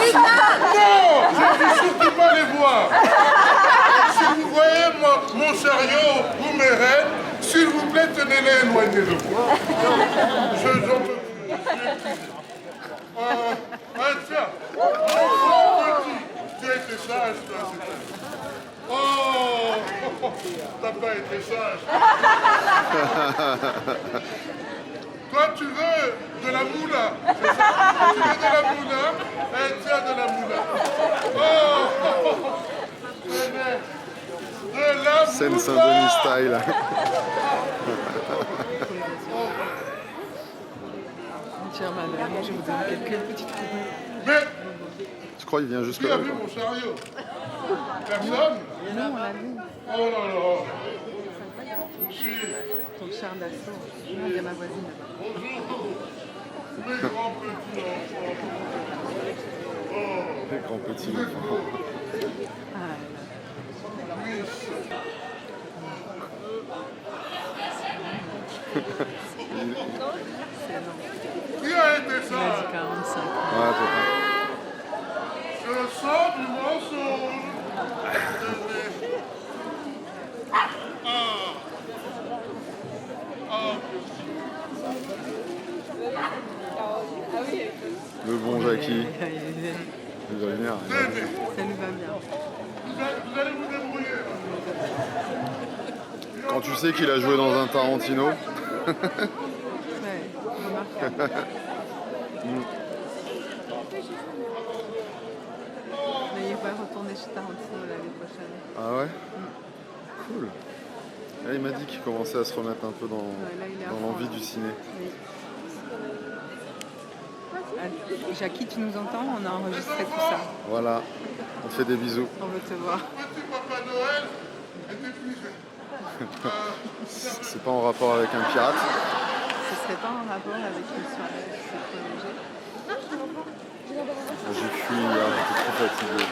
Non, je ne veux surtout pas les voir. Si vous voyez mon chariot ou mes rennes, s'il vous plaît, tenez-les éloignés de moi. J'en peux plus. Tiens, petit, tu as été sage, toi, cette année. Oh, t'as pas été sage. Toi, tu veux de la moula, c'est ça? Tu veux de la moula? Eh, tiens, de la moula. Oh, de la Scène Saint-Denis style. Cher madame, je vous donne quelques petites coups. Mais, Je crois qu'il vient jusque qui là. a vu mon chariot? Personne? Non, on l'a vu. Oh là là. Je suis... Ton char d'assaut. Non, il y a ma voisine là-bas. Bonjour, mes grands petits enfants. Oh, Les grands petits vous êtes enfants. beaux. Ah, Oui. c'est énorme. Qui a été Il a ça? dit 45. Ouais, c'est ça. Je sens du mensonge. Le bon Jackie. Il va venir. Tenez, Ça nous va bien. vous allez vous débrouiller. Quand tu sais qu'il a joué dans un Tarantino, Ouais, remarquable. Mais il va retourner chez Tarantino l'année prochaine. ah ouais, cool. Là, il m'a dit qu'il commençait à se remettre un peu dans, là, il est à dans fond, l'envie là. du ciné. Oui. Ah, Jackie, tu nous entends? On a enregistré tout ça. Voilà, on te fait des bisous. On veut te voir. Petit Papa Noël est épuisé. C'est pas en rapport avec un pirate. Ce serait pas en rapport avec une soirée prolongée? J'ai fui là, j'étais trop fatigué.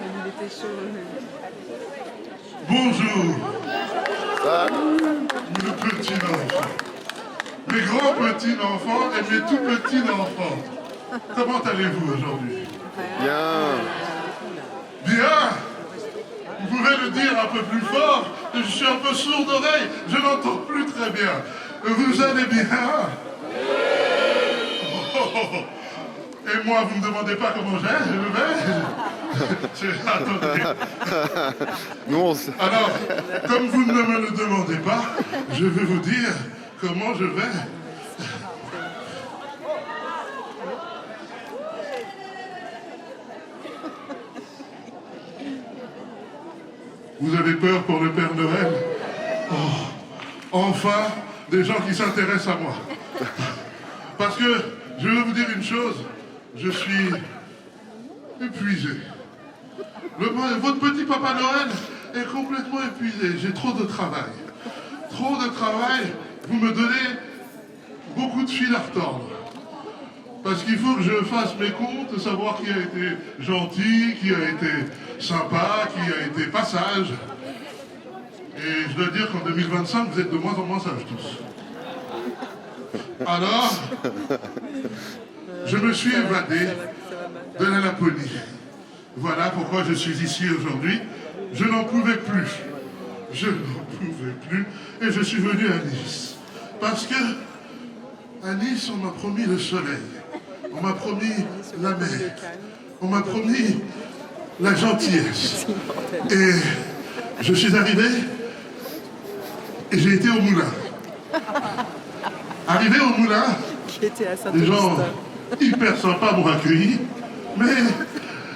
Mais il était chaud. Bonjour, Ça, mes petits enfants. Mes grands petits enfants et mes tout petits enfants. Comment allez-vous aujourd'hui? bien. Bien. Vous pouvez le dire un peu plus fort. Je suis un peu sourd d'oreille. Je n'entends plus très bien. Vous allez bien? Oh. Et moi, vous ne me demandez pas comment je vais? Attendez. Nous, on sait. Alors, comme vous ne me le demandez pas, je vais vous dire comment je vais. Vous avez peur pour le Père Noël? Oh, enfin, des gens qui s'intéressent à moi. Parce que, je veux vous dire une chose, je suis épuisé. Votre petit Papa Noël est complètement épuisé. J'ai trop de travail. Trop de travail. Vous me donnez beaucoup de fil à retordre. Parce qu'il faut que je fasse mes comptes, savoir qui a été gentil, qui a été sympa, qui a été pas sage. Et je dois dire qu'en 2025, vous êtes de moins en moins sages tous. Alors, je me suis évadé de la Laponie. Voilà pourquoi je suis ici aujourd'hui. Je n'en pouvais plus. Je n'en pouvais plus. Et je suis venu à Nice. Parce que à Nice, on m'a promis le soleil. On m'a promis la mer. On m'a promis la gentillesse. Et je suis arrivé et j'ai été au moulin. Arrivé au moulin, Qui était à les gens hyper sympas m'ont accueilli, mais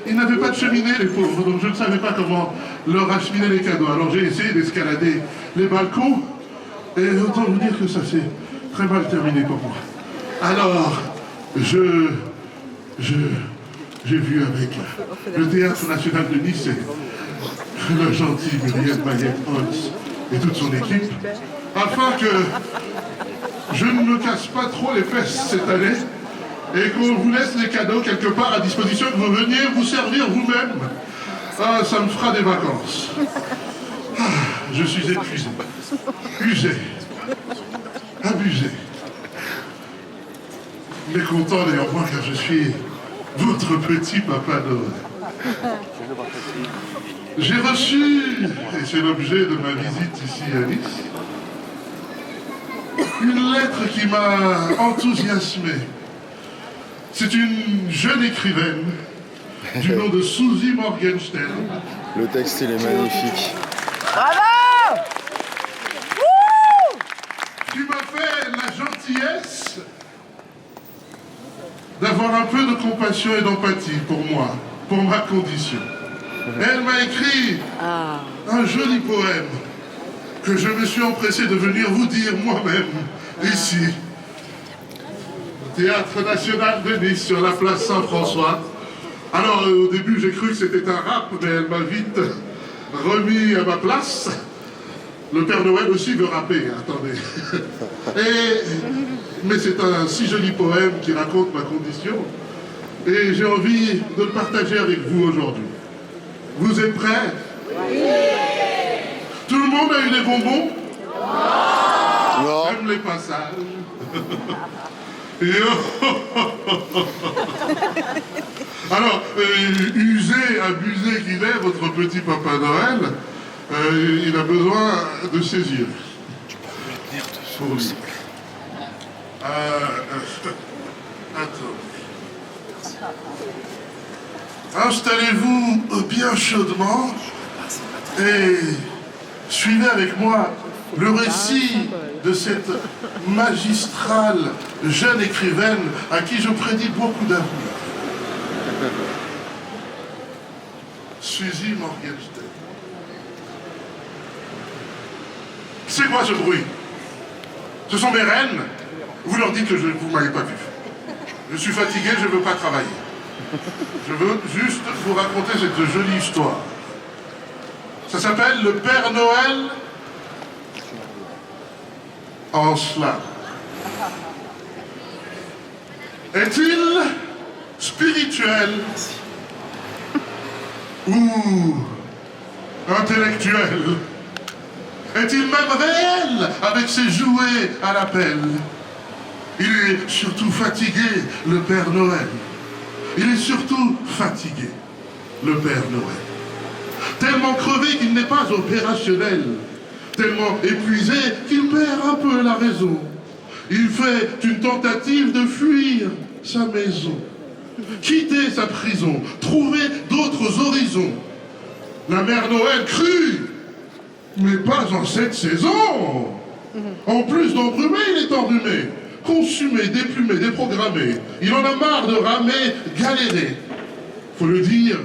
ils n'avaient pas de cheminée, les pauvres, donc je ne savais pas comment leur acheminer les cadeaux. Alors j'ai essayé d'escalader les balcons, et autant vous dire que ça s'est très mal terminé pour moi. Alors, j'ai vu avec le Théâtre National de Nice et le gentil Muriel Mayette-Holtz et toute son équipe, afin que je ne me casse pas trop les fesses cette année et qu'on vous laisse les cadeaux quelque part à disposition, que vous veniez vous servir vous-même. Ah, ça me fera des vacances. Ah, je suis épuisé, usé, abusé. Mais content néanmoins car je suis votre petit Papa Noël. J'ai reçu, et c'est l'objet de ma visite ici à Nice, une lettre qui m'a enthousiasmé. C'est une jeune écrivaine du nom de Susie Morgenstern. Le texte, il est magnifique. Bravo! Qui m'a fait la gentillesse d'avoir un peu de compassion et d'empathie pour moi, pour ma condition. Elle m'a écrit un joli poème que je me suis empressé de venir vous dire moi-même ici. Au Théâtre National de Nice, sur la place Saint-François. Alors au début j'ai cru que c'était un rap, mais elle m'a vite remis à ma place. Le Père Noël aussi veut rapper, attendez. Mais c'est un si joli poème qui raconte ma condition. Et j'ai envie de le partager avec vous aujourd'hui. Vous êtes prêts? Oui. Tout le monde a eu des bonbons? Non. Même les passages. Alors, usé, abusé qu'il est, votre petit Papa Noël, il a besoin de ses yeux. Pour lui. Attends. Installez-vous bien chaudement et suivez avec moi le récit de cette magistrale jeune écrivaine à qui je prédis beaucoup d'avenir. Susie Morgenstern. C'est quoi ce bruit? Ce sont mes reines. Vous leur dites que vous ne m'avez pas vu. Je suis fatigué, je ne veux pas travailler. Je veux juste vous raconter cette jolie histoire. Ça s'appelle Le Père Noël en slam. Est-il spirituel ou intellectuel? Est-il même réel avec ses jouets à la pelle? Il est surtout fatigué, le Père Noël. Il est surtout fatigué, le Père Noël. Tellement crevé qu'il n'est pas opérationnel. Tellement épuisé qu'il perd un peu la raison. Il fait une tentative de fuir sa maison. Quitter sa prison, trouver d'autres horizons. La mère Noël crut, mais pas en cette saison. En plus d'embrumé, il est enrhumé. Consumé, déplumé, déprogrammé. Il en a marre de ramer, galérer. Faut le dire,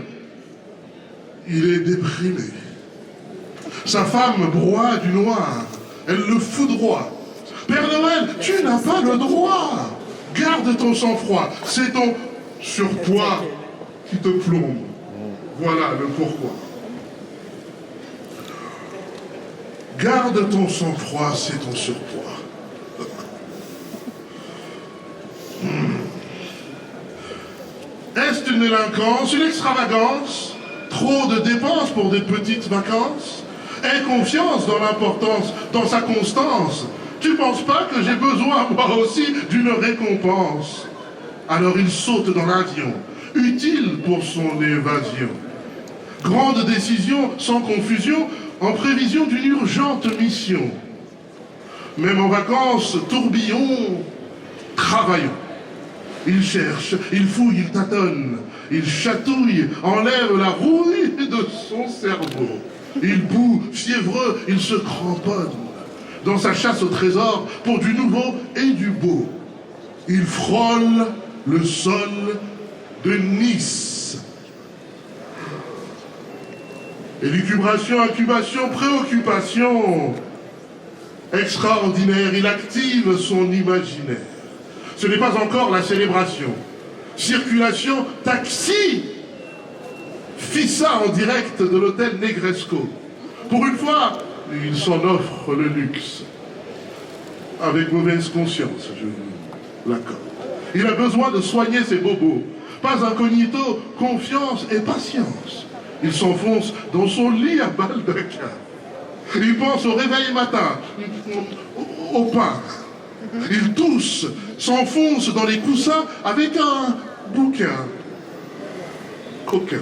il est déprimé. Sa femme broie du noir. Elle le foudroie. Père Noël, tu n'as pas le droit. Garde ton sang-froid. C'est ton surpoids qui te plombe. Voilà le pourquoi. Garde ton sang-froid, c'est ton surpoids. Est-ce une délinquance, une extravagance? Trop de dépenses pour des petites vacances? Aie confiance dans l'importance, dans sa constance. Tu penses pas que j'ai besoin, moi aussi, d'une récompense? Alors il saute dans l'avion, utile pour son évasion. Grande décision, sans confusion, en prévision d'une urgente mission. Même en vacances, tourbillon, travaillons. Il cherche, il fouille, il tâtonne, il chatouille, enlève la rouille de son cerveau. Il bout, fiévreux, il se cramponne dans sa chasse au trésor pour du nouveau et du beau. Il frôle le sol de Nice. Élucubration, incubation, préoccupation. Extraordinaire, il active son imaginaire. Ce n'est pas encore la célébration. Circulation, taxi. Fissa en direct de l'hôtel Negresco. Pour une fois, il s'en offre le luxe. Avec mauvaise conscience, je vous l'accorde. Il a besoin de soigner ses bobos. Pas incognito, confiance et patience. Il s'enfonce dans son lit à baldaquin. Il pense au réveil matin, au pain. Il tousse, s'enfonce dans les coussins avec un bouquin. coquin.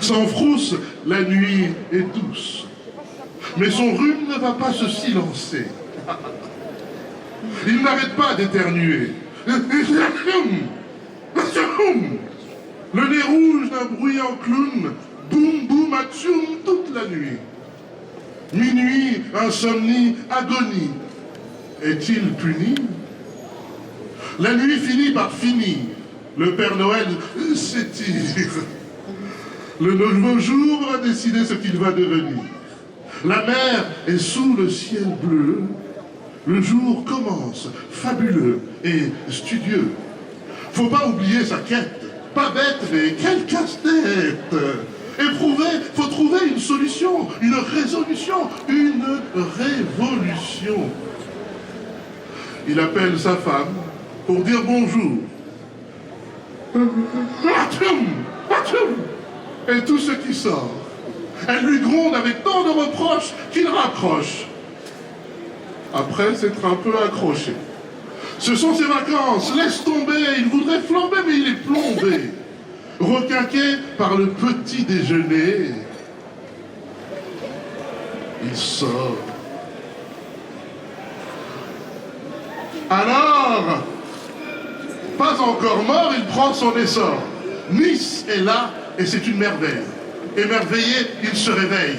Sans frousse, la nuit est douce. Mais son rhume ne va pas se silencer. Il n'arrête pas d'éternuer. Le nez rouge d'un bruyant clown, boum boum atchoum toute la nuit. Minuit, insomnie, agonie. Est-il puni? La nuit finit par finir. Le Père Noël s'étire. Le nouveau jour va décider ce qu'il va devenir. La mer est sous le ciel bleu. Le jour commence, fabuleux et studieux. Faut pas oublier sa quête. Pas bête, mais quel casse-tête! Éprouver, faut trouver une solution, une résolution, une révolution. Il appelle sa femme pour dire bonjour. Atchoum, atchoum, et tout ce qui sort. Elle lui gronde avec tant de reproches qu'il raccroche. Après s'être un peu accroché. Ce sont ses vacances, laisse tomber, il voudrait flamber mais il est plombé. Requinqué par le petit déjeuner, il sort. Alors, pas encore mort, il prend son essor. Nice est là et c'est une merveille. Émerveillé, il se réveille.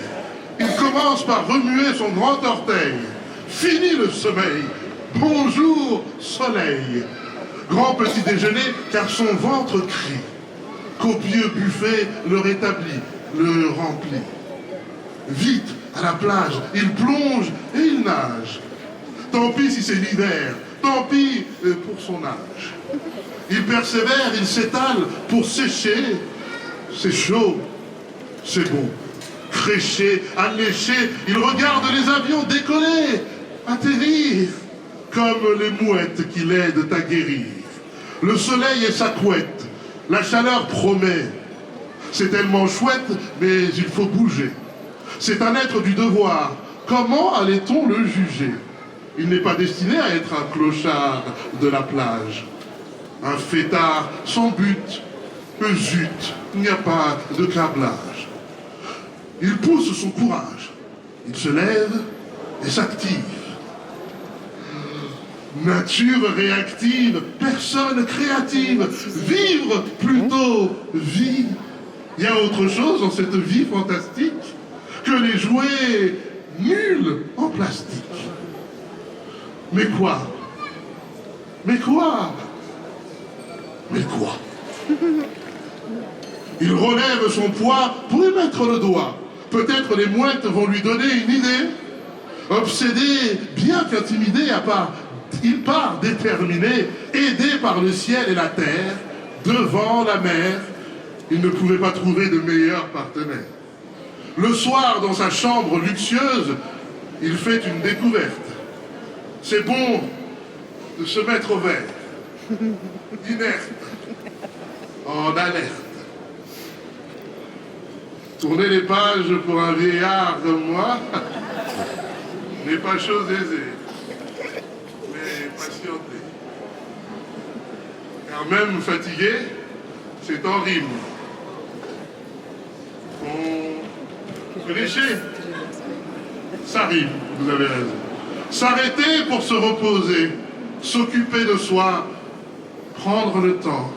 Il commence par remuer son grand orteil. Fini le sommeil. Bonjour, soleil. Grand petit déjeuner, car son ventre crie. Copieux buffet le rétablit, le remplit. Vite, à la plage, il plonge et il nage. Tant pis si c'est l'hiver, tant pis pour son âge. Il persévère, il s'étale pour sécher. C'est chaud, c'est bon. Créché, alléché, il regarde les avions décoller, atterrir, comme les mouettes qui l'aident à guérir. Le soleil est sa couette, la chaleur promet. C'est tellement chouette, mais il faut bouger. C'est un être du devoir. Comment allait-on le juger? Il n'est pas destiné à être un clochard de la plage. Un fêtard sans but. Zut, il n'y a pas de câblage. Il pousse son courage. Il se lève et s'active. Nature réactive, personne créative. Vivre plutôt vie. Il y a autre chose dans cette vie fantastique que les jouets nuls en plastique. Mais quoi? Mais quoi? Mais quoi? Il relève son poids pour y mettre le doigt. Peut-être les mouettes vont lui donner une idée. Obsédé, bien qu'intimidé, il part déterminé, aidé par le ciel et la terre, devant la mer. Il ne pouvait pas trouver de meilleur partenaire. Le soir, dans sa chambre luxueuse, il fait une découverte. C'est bon de se mettre au vert, inerte, en alerte. Tourner les pages pour un vieillard comme moi n'est pas chose aisée, mais patienter. Car même fatigué, c'est en rime. Lécher, ça rime, vous avez raison. S'arrêter pour se reposer, s'occuper de soi, prendre le temps.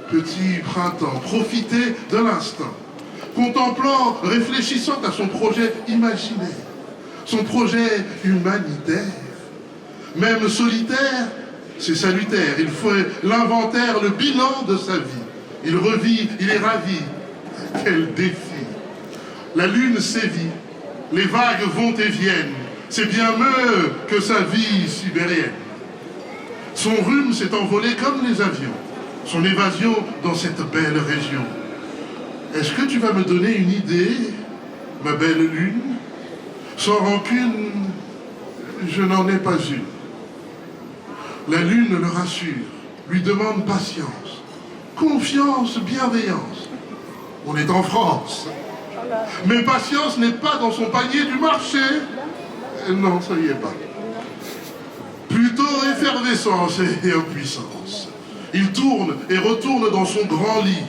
Petit printemps, profiter de l'instant. Contemplant, réfléchissant à son projet imaginaire, son projet humanitaire. Même solitaire, c'est salutaire. Il fait l'inventaire, le bilan de sa vie. Il revit, il est ravi. Quel défi! La lune sévit, les vagues vont et viennent. C'est bien mieux que sa vie sibérienne. Son rhume s'est envolé comme les avions. Son évasion dans cette belle région. Est-ce que tu vas me donner une idée, ma belle lune? Sans rancune, je n'en ai pas une. La lune le rassure, lui demande patience, confiance, bienveillance. On est en France. Mais patience n'est pas dans son panier du marché. Non, ça y est pas. Plutôt effervescence et impuissance. Il tourne et retourne dans son grand lit.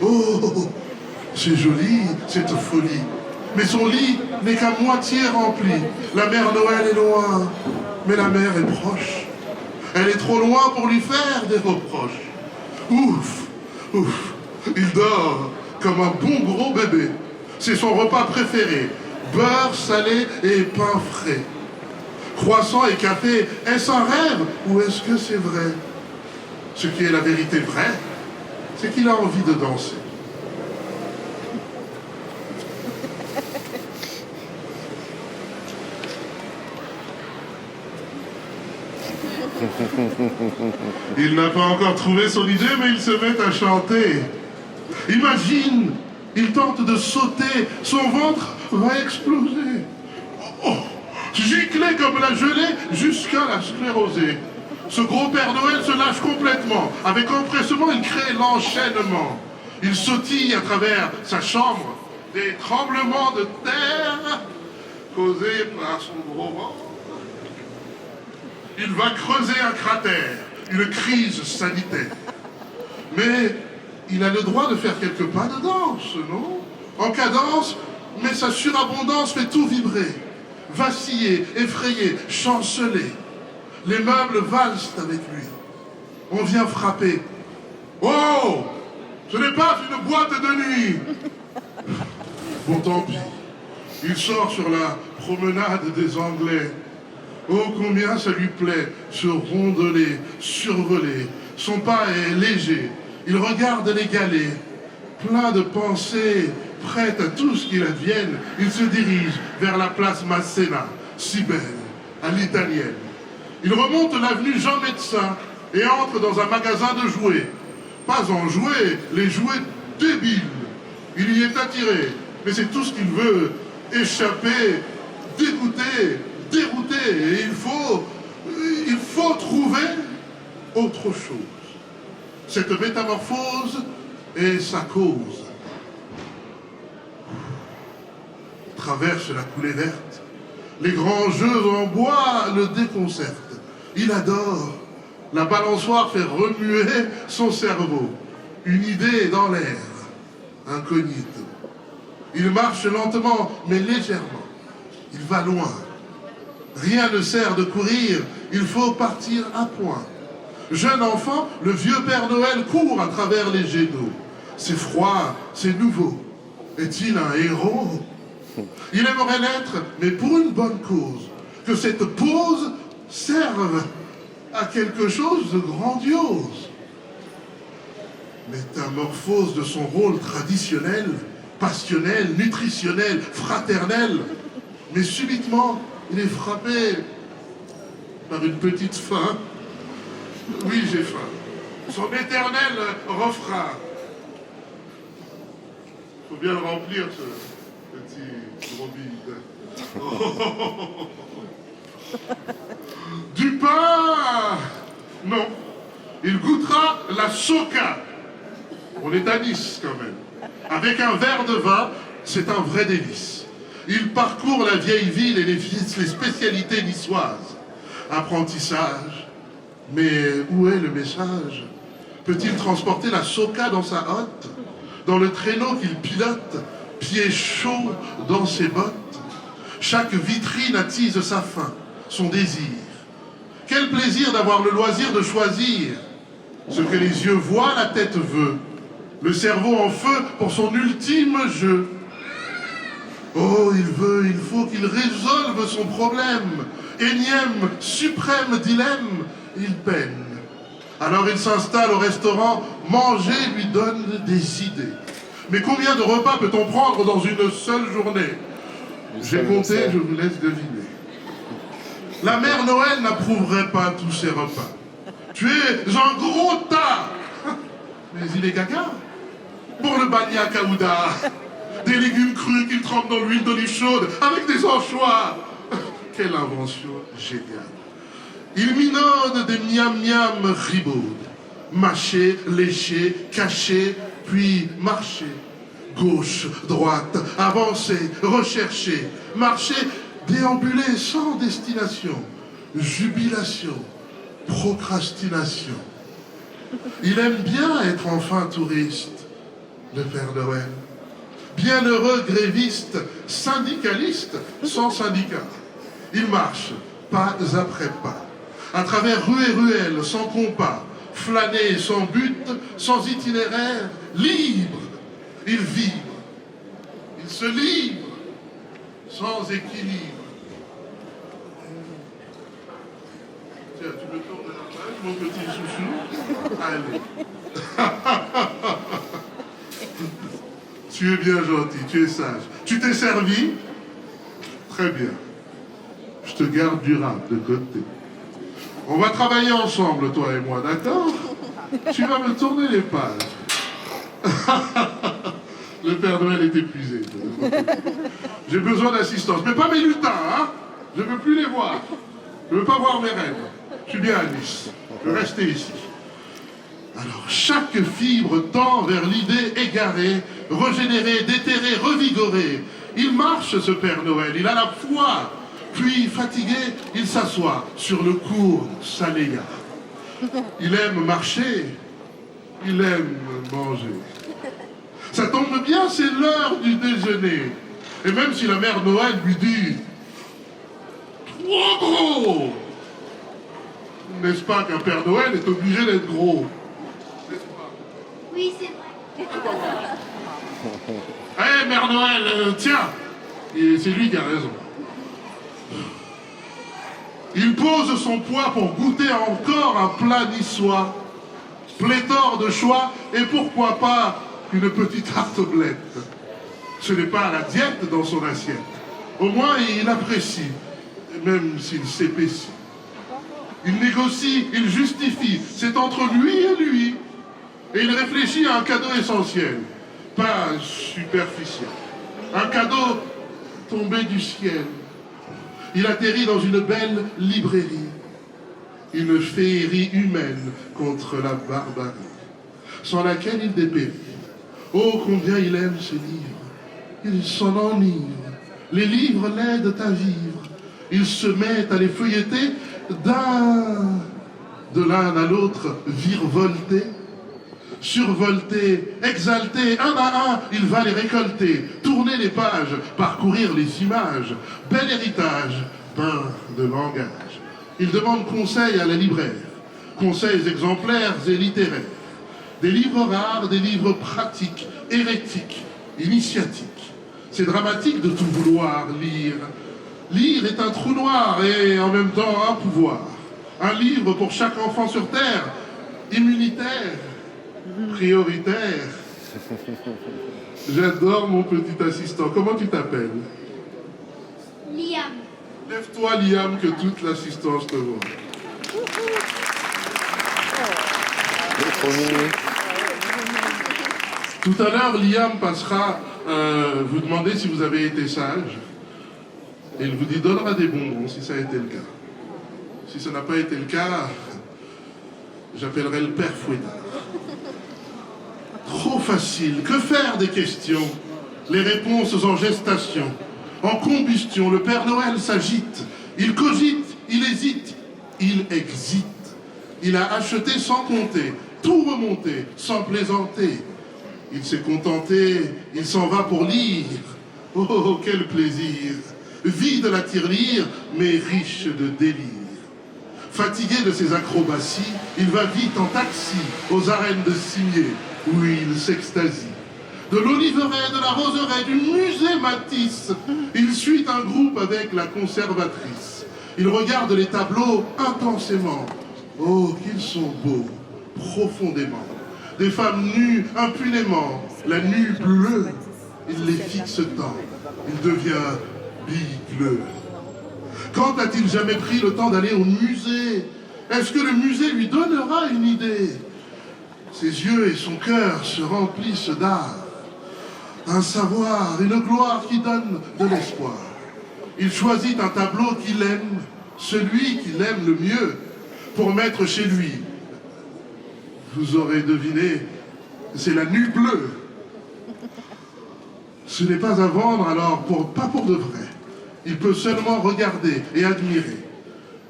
Oh, c'est joli, cette folie. Mais son lit n'est qu'à moitié rempli. La mère Noël est loin, mais la mère est proche. Elle est trop loin pour lui faire des reproches. Ouf, ouf, il dort comme un bon gros bébé. C'est son repas préféré. Beurre salé et pain frais. Croissant et café, est-ce un rêve ou est-ce que c'est vrai? Ce qui est la vérité vraie, c'est qu'il a envie de danser. Il n'a pas encore trouvé son idée, mais il se met à chanter. Imagine, il tente de sauter, son ventre va exploser. Oh, giclé comme la gelée jusqu'à la sclérosée. Ce gros Père Noël se lâche complètement. Avec empressement, il crée l'enchaînement. Il sautille à travers sa chambre des tremblements de terre causés par son gros ventre. Il va creuser un cratère, une crise sanitaire. Mais il a le droit de faire quelques pas de danse, non? En cadence, mais sa surabondance fait tout vibrer. Vaciller, effrayer, chanceler. Les meubles valsent avec lui. On vient frapper. Oh! Ce n'est pas une boîte de nuit! Bon, tant pis. Il sort sur la promenade des Anglais. Oh, combien ça lui plaît, se rondeler, survoler. Son pas est léger. Il regarde les galets. Plein de pensées, prêtes à tout ce qu'il advienne, il se dirige vers la place Masséna, si belle, à l'italienne. Il remonte l'avenue Jean Médecin et entre dans un magasin de jouets. Pas en jouets, les jouets débiles. Il y est attiré, mais c'est tout ce qu'il veut. Échapper, dégoûter, dérouté, et il faut trouver autre chose. Cette métamorphose est sa cause. Il traverse la coulée verte. Les grands jeux en bois le déconcertent. Il adore. La balançoire fait remuer son cerveau. Une idée est dans l'air, incognito. Il marche lentement, mais légèrement. Il va loin. Rien ne sert de courir, il faut partir à point. Jeune enfant, le vieux Père Noël court à travers les jets d'eau. C'est froid, c'est nouveau. Est-il un héros? Il aimerait l'être, mais pour une bonne cause. Que cette pause serve à quelque chose de grandiose. Métamorphose de son rôle traditionnel, passionnel, nutritionnel, fraternel. Mais subitement, il est frappé par une petite faim. Oui, j'ai faim. Son éternel refrain. Il faut bien le remplir, ce petit gros bide. Oh. Du pain! Non. Il goûtera la soca. On est à Nice, quand même. Avec un verre de vin, c'est un vrai délice. Il parcourt la vieille ville et les spécialités niçoises. Apprentissage. Mais où est le message? Peut-il transporter la soca dans sa hotte? Dans le traîneau qu'il pilote, pieds chauds dans ses bottes? Chaque vitrine attise sa faim, son désir. Quel plaisir d'avoir le loisir de choisir. Ce que les yeux voient, la tête veut. Le cerveau en feu pour son ultime jeu. Oh, il faut qu'il résolve son problème. Énième, suprême dilemme, il peine. Alors il s'installe au restaurant, manger lui donne des idées. Mais combien de repas peut-on prendre dans une seule journée? J'ai compté, je vous laisse deviner. La mère Noël n'approuverait pas tous ces repas. Tu es un gros tas. Mais il est gaga. Pour le bagna caouda, des légumes crus qu'il trempe dans l'huile d'olive chaude, avec des anchois. Quelle invention géniale. Il minaude des miam-miam ribaudes. Mâcher, lécher, cacher, puis marcher. Gauche, droite, avancer, rechercher, marcher, déambuler sans destination. Jubilation, procrastination. Il aime bien être enfin touriste. le Père Noël. Bienheureux gréviste, syndicaliste, sans syndicat. Il marche, pas après pas, à travers rues et ruelles, sans compas, flâner sans but, sans itinéraire, libre. Il vibre, il se livre, sans équilibre. Tiens, tu me tournes la page, mon petit chouchou. Allez. Tu es bien gentil, tu es sage. Tu t'es servi? Très bien. Je te garde du rap de côté. On va travailler ensemble, toi et moi, d'accord? Tu vas me tourner les pages. Le Père Noël est épuisé. J'ai besoin d'assistance. Mais pas mes lutins, hein? Je ne veux plus les voir. Je ne veux pas voir mes rêves. Je suis bien à Nice. Je vais rester ici. Alors, chaque fibre tend vers l'idée égarée, régénérée, déterrée, revigorée. Il marche, ce Père Noël, il a la foi. Puis, fatigué, il s'assoit sur le cours Saléa. Il aime marcher, il aime manger. Ça tombe bien, c'est l'heure du déjeuner. Et même si la mère Noël lui dit « Trop gros !» N'est-ce pas qu'un Père Noël est obligé d'être gros? Oui, c'est vrai. Hé, Mère Noël, tiens! Et c'est lui qui a raison. Il pose son poids pour goûter encore un plat niçois. Pléthore de choix, et pourquoi pas une petite tartelette. Ce n'est pas la diète dans son assiette. Au moins, il apprécie, même s'il s'épaissit. Il négocie, il justifie. C'est entre lui et lui. Et il réfléchit à un cadeau essentiel, pas superficiel. Un cadeau tombé du ciel. Il atterrit dans une belle librairie. Une féerie humaine contre la barbarie, sans laquelle il dépérit. Oh, combien il aime ces livres. Il s'en enivre. Les livres l'aident à vivre. Il se met à les feuilleter de l'un à l'autre, virevolté. Survolté, exalté, un à un, il va les récolter, tourner les pages, parcourir les images. Bel héritage, peint de langage. Il demande conseil à la libraire, conseils exemplaires et littéraires. Des livres rares, des livres pratiques, hérétiques, initiatiques. C'est dramatique de tout vouloir lire. Lire est un trou noir et en même temps un pouvoir. Un livre pour chaque enfant sur terre, immunitaire, prioritaire. J'adore mon petit assistant. Comment tu t'appelles? Liam. Lève-toi, Liam, que toute l'assistance te voit. Tout à l'heure, Liam passera vous demander si vous avez été sage. Et il vous dit donnera des bonbons si ça a été le cas. Si ça n'a pas été le cas, j'appellerai le père Fouettard. Trop facile. Que faire des questions? Les réponses en gestation, en combustion. Le Père Noël s'agite. Il cogite, il hésite, il exite. Il a acheté sans compter, tout remonté, sans plaisanter. Il s'est contenté, il s'en va pour lire. Oh, quel plaisir! Vide la tirelire, mais riche de délire. Fatigué de ses acrobaties, il va vite en taxi aux arènes de Cimier, où il s'extasie. De l'Oliveraie, de la Roseraie, du musée Matisse, il suit un groupe avec la conservatrice. Il regarde les tableaux intensément. Oh, qu'ils sont beaux, profondément. Des femmes nues impunément, la nue bleue. Il les fixe tant, il devient bigleux. Quand a-t-il jamais pris le temps d'aller au musée? Est-ce que le musée lui donnera une idée? Ses yeux et son cœur se remplissent d'art. Un savoir, une gloire qui donne de l'espoir. Il choisit un tableau qu'il aime, celui qu'il aime le mieux, pour mettre chez lui. Vous aurez deviné, c'est la nue bleue. Ce n'est pas à vendre alors, pas pour de vrai. Il peut seulement regarder et admirer.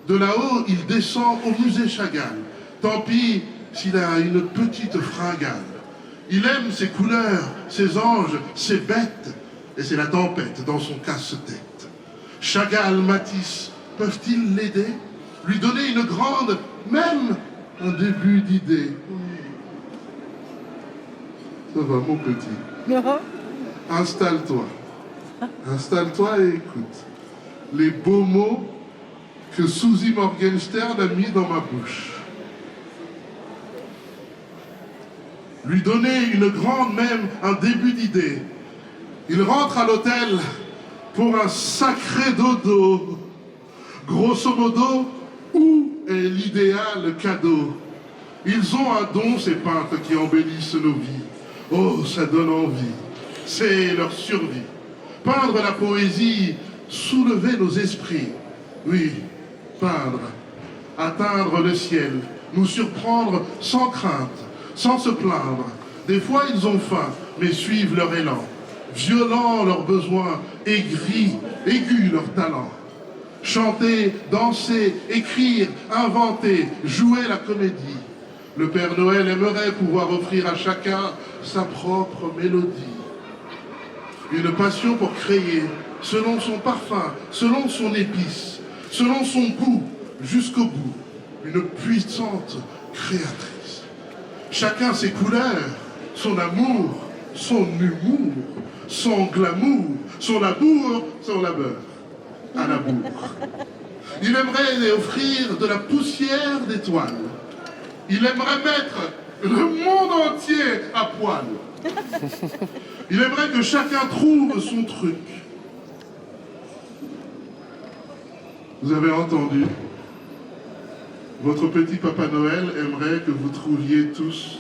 De là-haut, il descend au musée Chagall. Tant pis s'il a une petite fringale. Il aime ses couleurs, ses anges, ses bêtes, et c'est la tempête dans son casse-tête. Chagall, Matisse, peuvent-ils l'aider? Lui donner une grande, même un début d'idée? Ça va, mon petit. Installe-toi. Installe-toi et écoute. Les beaux mots que Suzy Morgenstern a mis dans ma bouche. Lui donner une grande, même un début d'idée. Il rentre à l'hôtel pour un sacré dodo. Grosso modo, où est l'idéal cadeau? Ils ont un don, ces peintres qui embellissent nos vies. Oh, ça donne envie. C'est leur survie. Peindre la poésie, soulever nos esprits. Oui, peindre, atteindre le ciel, nous surprendre sans crainte, sans se plaindre. Des fois, ils ont faim, mais suivent leur élan. Violents leurs besoins, aigus leur talent. Chanter, danser, écrire, inventer, jouer la comédie. Le Père Noël aimerait pouvoir offrir à chacun sa propre mélodie. Une passion pour créer, selon son parfum, selon son épice, selon son goût, jusqu'au bout. Une puissante créatrice. Chacun ses couleurs, son amour, son humour, son glamour, son labour, son labeur. À la bourre. Il aimerait offrir de la poussière d'étoiles. Il aimerait mettre le monde entier à poil. Il aimerait que chacun trouve son truc. Vous avez entendu? Votre petit Papa Noël aimerait que vous trouviez tous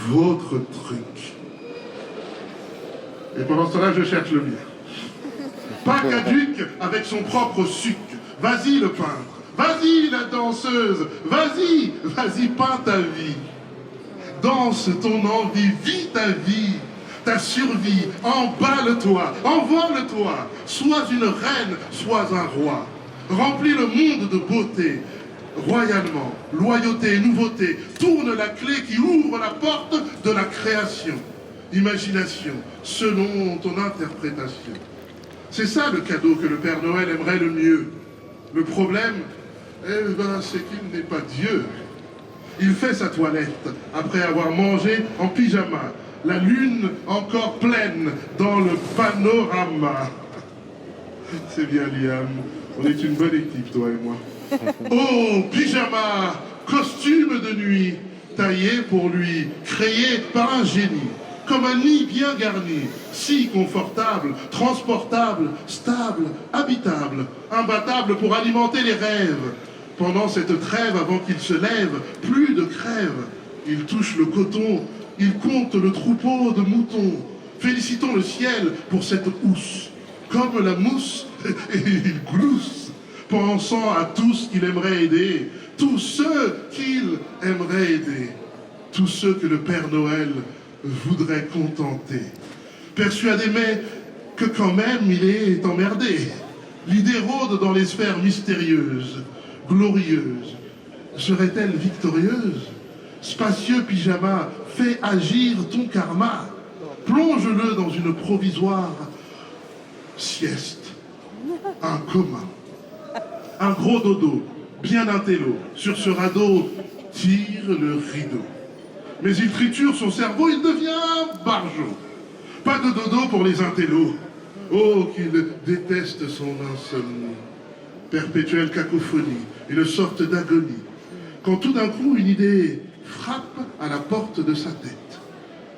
votre truc. Et pendant ce temps-là, je cherche le mien. Pas caduc avec son propre suc. Vas-y le peintre, vas-y la danseuse, vas-y peins ta vie. Danse ton envie, vis ta vie, ta survie, emballe-toi, envole-toi. Sois une reine, sois un roi. Remplis le monde de beauté, royalement, loyauté, nouveauté. Tourne la clé qui ouvre la porte de la création. Imagination, selon ton interprétation. C'est ça le cadeau que le Père Noël aimerait le mieux. Le problème, c'est qu'il n'est pas Dieu. Il fait sa toilette après avoir mangé en pyjama. La lune encore pleine dans le panorama. C'est bien, Liam. On est une bonne équipe, toi et moi. Oh, pyjama, costume de nuit, taillé pour lui, créé par un génie. Comme un nid bien garni, si confortable, transportable, stable, habitable, imbattable pour alimenter les rêves. Pendant cette trêve, avant qu'il se lève, plus de crève. Il touche le coton, il compte le troupeau de moutons. Félicitons le ciel pour cette housse. Comme la mousse, il glousse, pensant à tous qu'il aimerait aider, tous ceux qu'il aimerait aider, tous ceux que le Père Noël voudrait contenter. Persuadé mais que quand même il est emmerdé. L'idée rôde dans les sphères mystérieuses, glorieuses. Serait-elle victorieuse? Spacieux pyjama, fais agir ton karma. Plonge-le dans une provisoire sieste. Un coma. Un gros dodo, bien intello. Sur ce radeau, tire le rideau. Mais il triture son cerveau, il devient barjot. Pas de dodo pour les intellos. Oh, qu'il déteste son insomnie. Perpétuelle cacophonie, une sorte d'agonie. Quand tout d'un coup, une idée frappe à la porte de sa tête.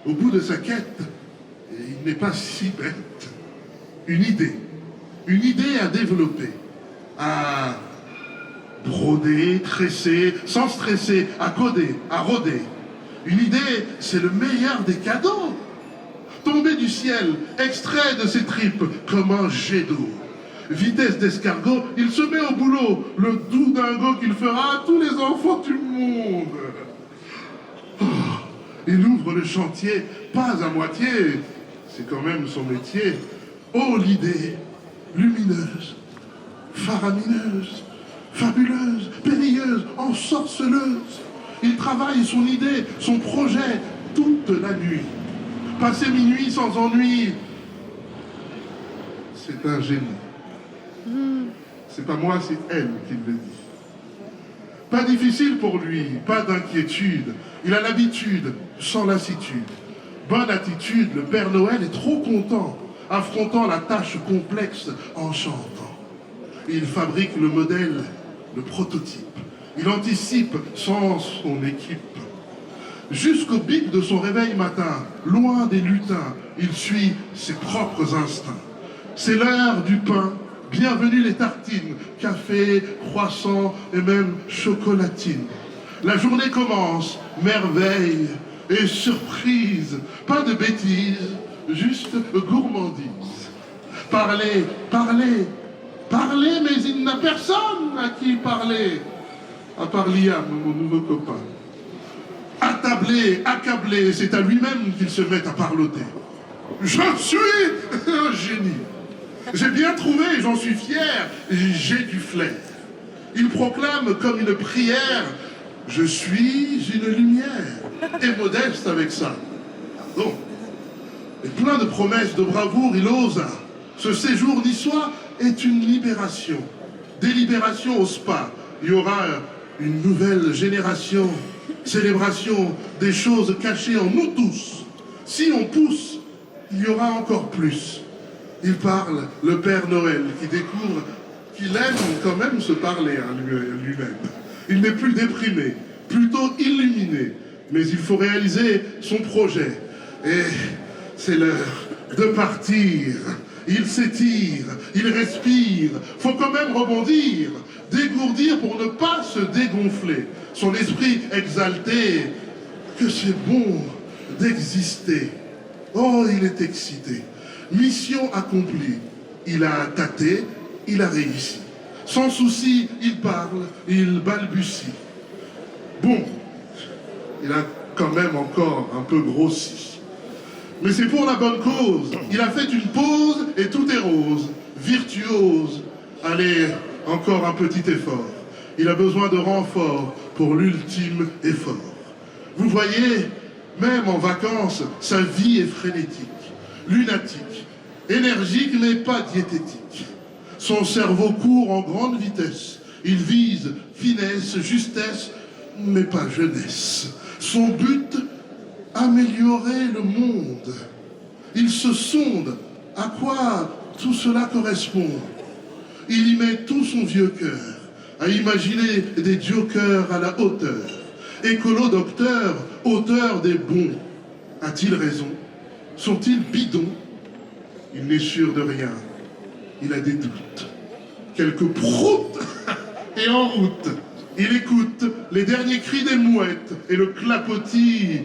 Au bout de sa quête, il n'est pas si bête. Une idée à développer, à broder, tresser, sans stresser, à coder, à rôder. Une idée, c'est le meilleur des cadeaux. Tombé du ciel, extrait de ses tripes comme un jet d'eau. Vitesse d'escargot, il se met au boulot, le doux dingo qu'il fera à tous les enfants du monde. Oh, il ouvre le chantier, pas à moitié, c'est quand même son métier. Oh, l'idée, lumineuse, faramineuse, fabuleuse, périlleuse, ensorceleuse. Il travaille son idée, son projet, toute la nuit. Passer minuit sans ennui, c'est un génie. C'est pas moi, c'est elle qui le dit. Pas difficile pour lui, pas d'inquiétude. Il a l'habitude, sans lassitude. Bonne attitude, le Père Noël est trop content, affrontant la tâche complexe en chantant. Il fabrique le modèle, le prototype. Il anticipe sans son équipe. Jusqu'au bip de son réveil matin, loin des lutins, il suit ses propres instincts. C'est l'heure du pain, bienvenue les tartines, café, croissant et même chocolatine. La journée commence, merveille et surprise, pas de bêtises, juste gourmandise. Parlez, parlez, parlez, mais il n'a personne à qui parler, à part Liam, mon nouveau copain. Attablé, accablé, c'est à lui-même qu'il se met à parloter. Je suis un génie. J'ai bien trouvé, j'en suis fier, j'ai du flair. Il proclame comme une prière, je suis une lumière, et modeste avec ça. Bon, et plein de promesses de bravoure, il ose. Ce séjour niçois est une libération. Délibération au spa. Il y aura une nouvelle génération. Célébration des choses cachées en nous tous. Si on pousse, il y aura encore plus. Il parle, le Père Noël, qui découvre qu'il aime quand même se parler à lui-même. Il n'est plus déprimé, plutôt illuminé. Mais il faut réaliser son projet. Et c'est l'heure de partir. Il s'étire, il respire. Faut quand même rebondir, dégourdir pour ne pas se dégonfler. Son esprit exalté, que c'est bon d'exister. Oh, il est excité. Mission accomplie. Il a tâté, il a réussi. Sans souci, il parle, il balbutie. Bon, il a quand même encore un peu grossi. Mais c'est pour la bonne cause. Il a fait une pause et tout est rose. Virtuose. Allez, encore un petit effort. Il a besoin de renfort pour l'ultime effort. Vous voyez, même en vacances, sa vie est frénétique, lunatique, énergique mais pas diététique. Son cerveau court en grande vitesse. Il vise finesse, justesse, mais pas jeunesse. Son but, améliorer le monde. Il se sonde à quoi tout cela correspond. Il y met tout son vieux cœur à imaginer des jokers à la hauteur. Écolo-docteur, auteur des bons. A-t-il raison? Sont-ils bidons? Il n'est sûr de rien. Il a des doutes. Quelques proutes et en route. Il écoute les derniers cris des mouettes et le clapotis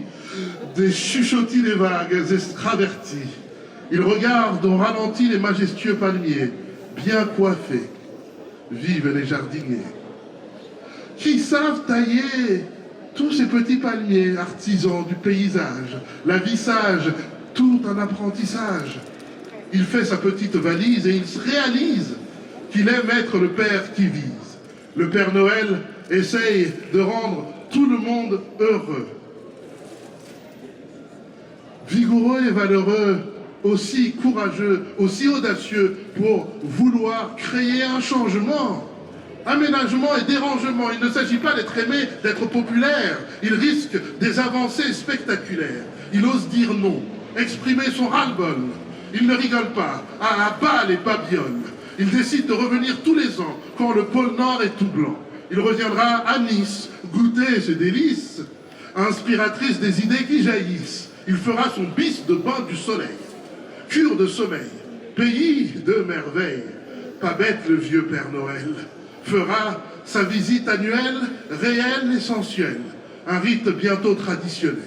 des chuchotis des vagues extravertis. Il regarde au ralenti les majestueux palmiers, bien coiffés. Vivent les jardiniers, qui savent tailler tous ces petits palmiers, artisans du paysage, la vie sage, tout un apprentissage. Il fait sa petite valise et il se réalise qu'il aime être le père qui vise. Le Père Noël essaye de rendre tout le monde heureux. Vigoureux et valeureux, aussi courageux, aussi audacieux pour vouloir créer un changement. Aménagement et dérangement, il ne s'agit pas d'être aimé, d'être populaire. Il risque des avancées spectaculaires. Il ose dire non, exprimer son ras-le-bol. Il ne rigole pas, à bas les babioles. Il décide de revenir tous les ans, quand le pôle Nord est tout blanc. Il reviendra à Nice, goûter ses délices, inspiratrice des idées qui jaillissent. Il fera son bis de bain du soleil. Cure de sommeil, pays de merveilles. Pas bête le vieux Père Noël. Fera sa visite annuelle, réelle et sensuelle. Un rite bientôt traditionnel.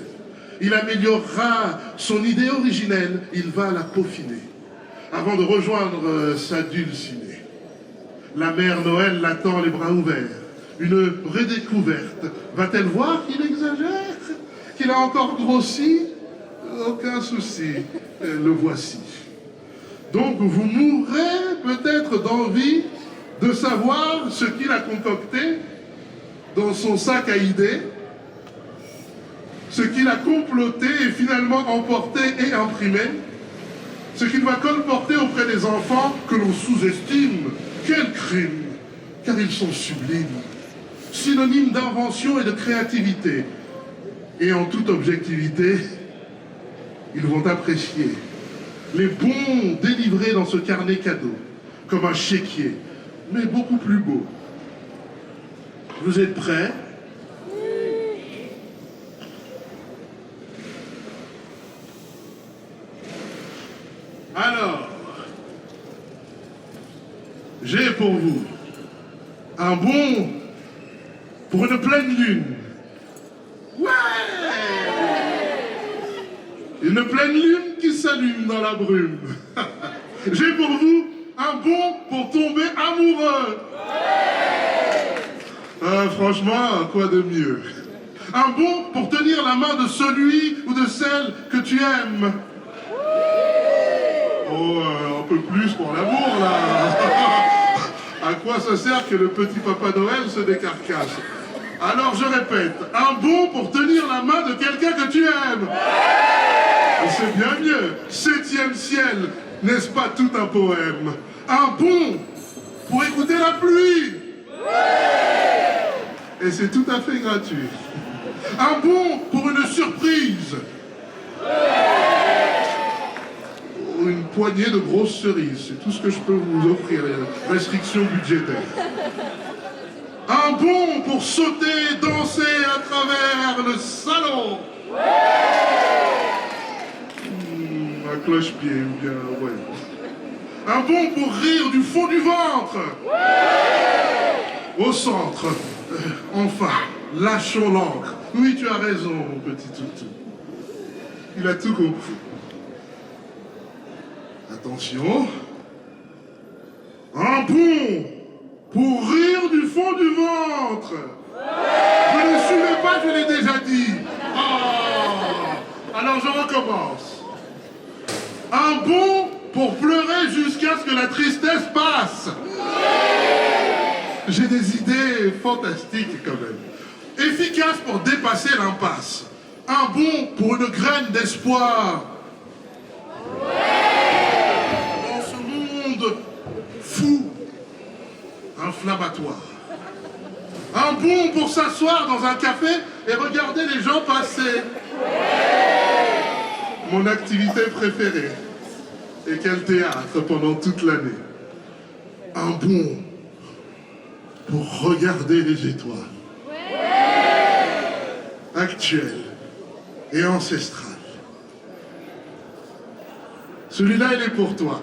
Il améliorera son idée originelle, il va la peaufiner. Avant de rejoindre sa dulcinée. La mère Noël l'attend les bras ouverts. Une redécouverte. Va-t-elle voir qu'il exagère? Qu'il a encore grossi? Aucun souci, le voici. Donc vous mourrez peut-être d'envie de savoir ce qu'il a concocté dans son sac à idées. ce qu'il a comploté et finalement emporté et imprimé, ce qu'il va colporter auprès des enfants que l'on sous-estime. Quel crime! Car ils sont sublimes, synonymes d'invention et de créativité. Et en toute objectivité, ils vont apprécier les bons délivrés dans ce carnet cadeau, comme un chéquier, mais beaucoup plus beau. Vous êtes prêts? Alors, j'ai pour vous un bon pour une pleine lune. Ouais! Une pleine lune qui s'allume dans la brume. J'ai pour vous un bon pour tomber amoureux. Franchement, quoi de mieux? Un bon pour tenir la main de celui ou de celle que tu aimes. Oh, un peu plus pour l'amour, là. À quoi ça sert que le petit Papa Noël se décarcasse? Alors je répète, un bon pour tenir la main de quelqu'un que tu aimes. C'est bien mieux. 7e ciel, n'est-ce pas tout un poème? Un bon pour écouter la pluie. Et c'est tout à fait gratuit. Un bon pour une surprise. Une poignée de grosses cerises, c'est tout ce que je peux vous offrir, les restrictions budgétaires. Un bon pour sauter, danser à travers le salon. Un cloche-pied, ou bien, ouais. Un bon pour rire du fond du ventre. Au centre, enfin, lâchons l'encre. Oui, tu as raison, mon petit toutou. Il a tout compris. Attention. Un bon pour rire du fond du ventre. Vous ne suivez pas, je l'ai déjà dit. Oh. Alors je recommence. Un bon pour pleurer jusqu'à ce que la tristesse passe. J'ai des idées fantastiques quand même. Efficaces pour dépasser l'impasse. Un bon pour une graine d'espoir. Dans ce monde fou, inflammatoire. Un bon pour s'asseoir dans un café et regarder les gens passer. Mon activité préférée. Et quel théâtre pendant toute l'année. Un bon pour regarder les étoiles. Actuelles et ancestrales. Celui-là, il est pour toi,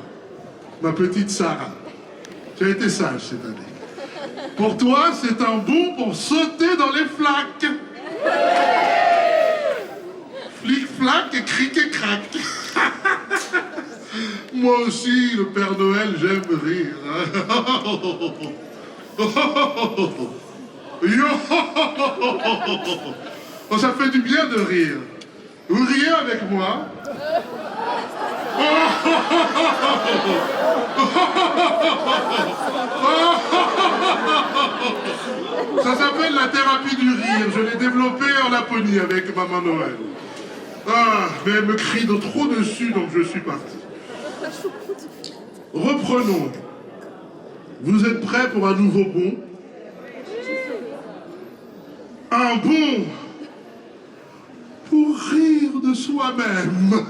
ma petite Sarah. Tu as été sage cette année. Pour toi, c'est un bon pour sauter dans les flaques. Flic-flac et cric et crac. Moi aussi, le Père Noël, j'aime rire. Oh, ça fait du bien de rire. Vous riez avec moi? Ça s'appelle la thérapie du rire. Je l'ai développée en Laponie avec Maman Noël. Ah, mais elle me crie de trop dessus, donc je suis parti. Reprenons. Vous êtes prêts pour un nouveau bon? Un bon pour rire de soi-même.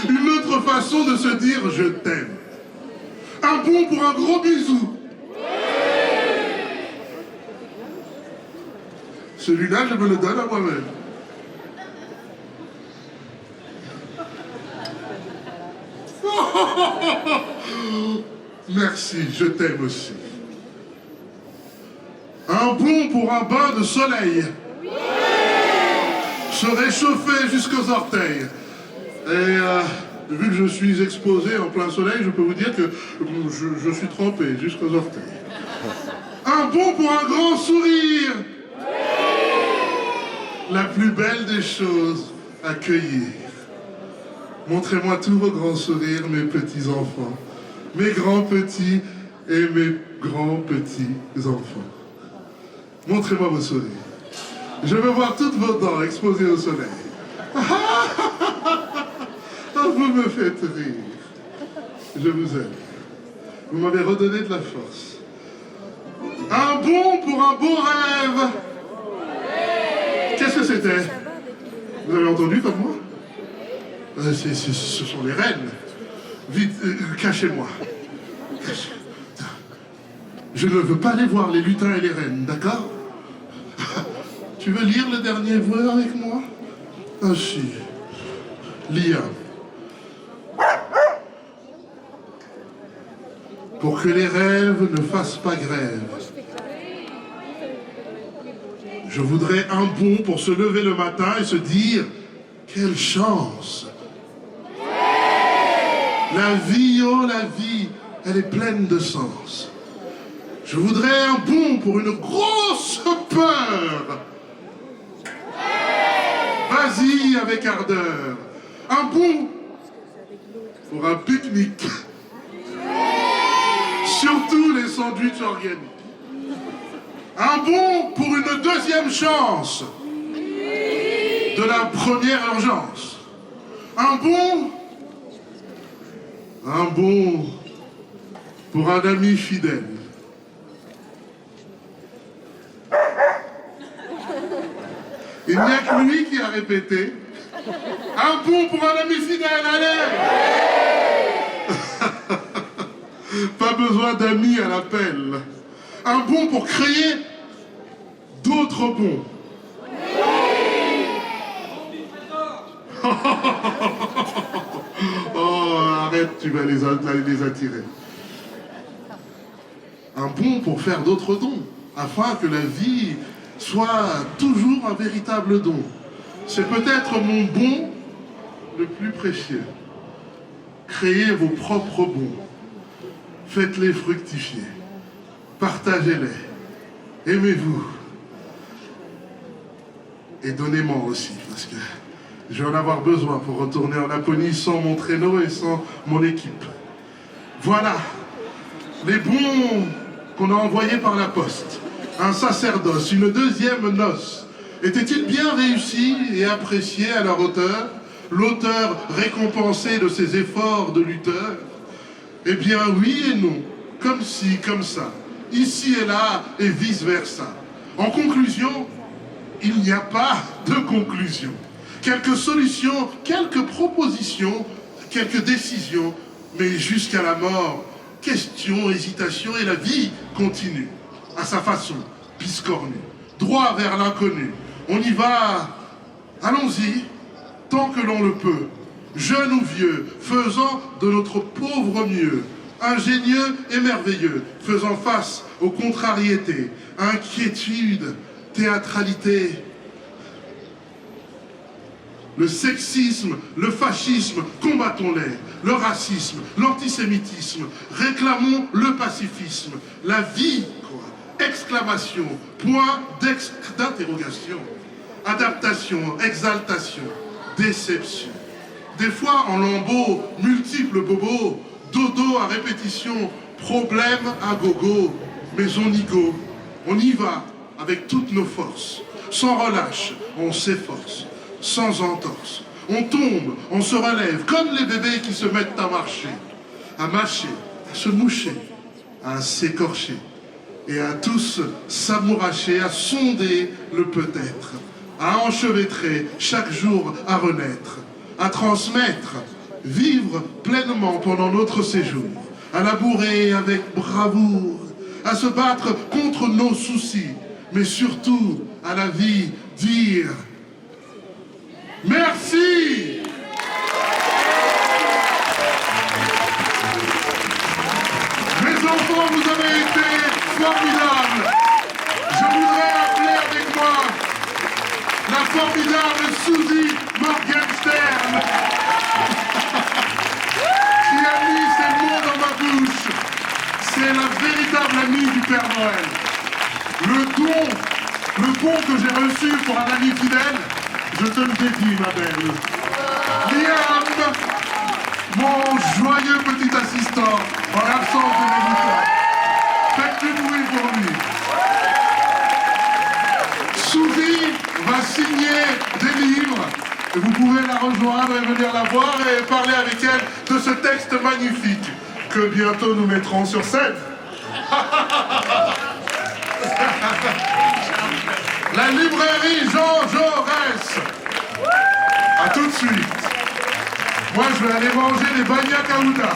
Une autre façon de se dire « je t'aime ». Un bon pour un gros bisou. Celui-là, je me le donne à moi-même. Merci, je t'aime aussi. Un bon pour un bain de soleil. Se réchauffer jusqu'aux orteils. Et vu que je suis exposé en plein soleil, je peux vous dire que je suis trempé jusqu'aux orteils. Un bon pour un grand sourire. La plus belle des choses, accueillir. Montrez-moi tous vos grands sourires, mes petits enfants. Mes grands petits et mes grands petits enfants. Montrez-moi vos sourires. Je veux voir toutes vos dents exposées au soleil. Ah, vous me faites rire. Je vous aime. Vous m'avez redonné de la force. Un bond pour un beau rêve. Qu'est-ce que c'était? Vous avez entendu comme moi? Ce sont les reines. Vite, cachez-moi. Je ne veux pas les voir, les lutins et les reines, d'accord? Tu veux lire le dernier vœu avec moi? Ah si. Lia. Pour que les rêves ne fassent pas grève. Je voudrais un bond pour se lever le matin et se dire « Quelle chance !» La vie, oh la vie, elle est pleine de sens. Je voudrais un bond pour une grosse peur. Vas-y avec ardeur. Un bond pour un pique-nique. Surtout les sandwichs organiques. Un bond pour une deuxième chance de la première urgence. Un bond pour un ami fidèle. Il n'y a que lui qui a répété. Un bond pour un ami fidèle, allez! Pas besoin d'amis à l'appel. Un bond pour créer d'autres bons. Oh, arrête, tu vas les attirer. Un bond pour faire d'autres dons, afin que la vie soit toujours un véritable don. C'est peut-être mon bon le plus précieux. Créez vos propres bons. Faites-les fructifier. Partagez-les. Aimez-vous. Et donnez-moi aussi, parce que je vais en avoir besoin pour retourner en Laponie sans mon traîneau et sans mon équipe. Voilà les bons qu'on a envoyés par la poste. Un sacerdoce, une deuxième noce. Était-il bien réussi et apprécié à leur hauteur? L'auteur récompensé de ses efforts de lutteur? Eh bien oui et non, comme ci, comme ça, ici et là et vice-versa. En conclusion, il n'y a pas de conclusion. Quelques solutions, quelques propositions, quelques décisions, mais jusqu'à la mort, questions, hésitations et la vie continue. À sa façon, biscornue, droit vers l'inconnu. On y va, allons-y, tant que l'on le peut. Jeunes ou vieux, faisant de notre pauvre mieux, ingénieux et merveilleux, faisant face aux contrariétés, inquiétude, théâtralité. Le sexisme, le fascisme, combattons-les. Le racisme, l'antisémitisme, réclamons le pacifisme. La vie, quoi. Exclamation, point d'interrogation. Adaptation, exaltation, déception. Des fois en lambeaux, multiples bobos, dodo à répétition, problème à gogo, mais on y va avec toutes nos forces, sans relâche, on s'efforce, sans entorse. On tombe, on se relève, comme les bébés qui se mettent à marcher, à mâcher, à se moucher, à s'écorcher, et à tous s'amouracher, à sonder le peut-être, à enchevêtrer chaque jour à renaître, à transmettre, vivre pleinement pendant notre séjour, à labourer avec bravoure, à se battre contre nos soucis, mais surtout à la vie dire merci. Mes enfants, vous avez été formidables. Je voudrais appeler avec moi la formidable Suzy Morgenstern qui a mis ces mots dans ma bouche. C'est la véritable amie du Père Noël. Le don que j'ai reçu pour un ami fidèle, je te le dédie, ma belle. Liam, mon joyeux petit assistant, en l'absence de mes moutons. Faites du bruit pour lui. Suzy, signé des livres. Et vous pouvez la rejoindre et venir la voir et parler avec elle de ce texte magnifique que bientôt nous mettrons sur scène. La librairie Jean Jaurès. A tout de suite. Moi, je vais aller manger des banya kauda.